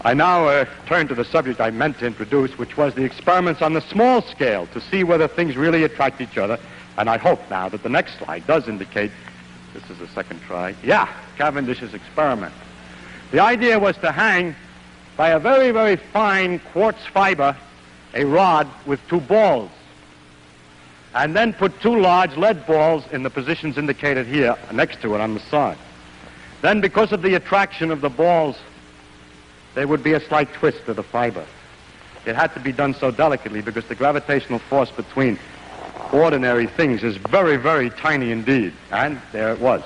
I now turn to the subject I meant to introduce, which was the experiments on the small scale to see whether things really attract each other. And I hope now that the next slide does indicate, this is the second try, Cavendish's experiment. The idea was to hang by a very, very fine quartz fiber a rod with two balls, and then put two large lead balls in the positions indicated here next to it on the side. Then, because of the attraction of the balls, there would be a slight twist of the fiber. It had to be done so delicately because the gravitational force between ordinary things is very, very tiny indeed. And there it was.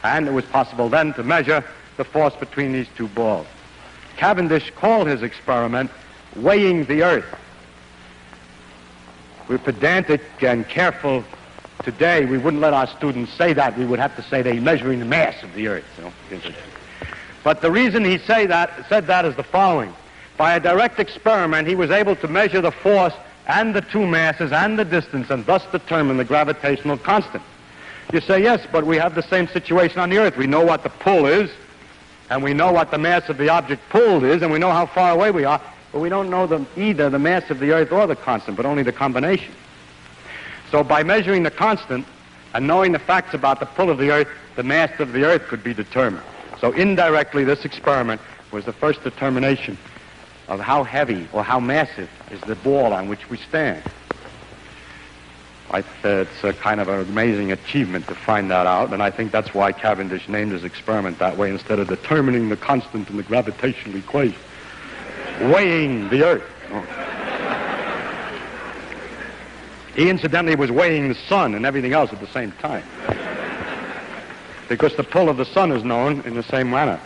And it was possible then to measure the force between these two balls. Cavendish called his experiment weighing the Earth. We're pedantic and careful today. We wouldn't let our students say that. We would have to say they're measuring the mass of the Earth. But the reason he said that is the following. By a direct experiment, he was able to measure the force and the two masses and the distance and thus determine the gravitational constant. You say, yes, but we have the same situation on the Earth. We know what the pull is, and we know what the mass of the object pulled is, and we know how far away we are, but we don't know either the mass of the Earth or the constant, but only the combination. So by measuring the constant and knowing the facts about the pull of the Earth, the mass of the Earth could be determined. So indirectly, this experiment was the first determination of how heavy or how massive is the ball on which we stand. It's a kind of an amazing achievement to find that out, and I think that's why Cavendish named his experiment that way instead of determining the constant in the gravitational equation. Weighing the Earth. He incidentally was weighing the sun and everything else at the same time, because the pull of the sun is known in the same manner.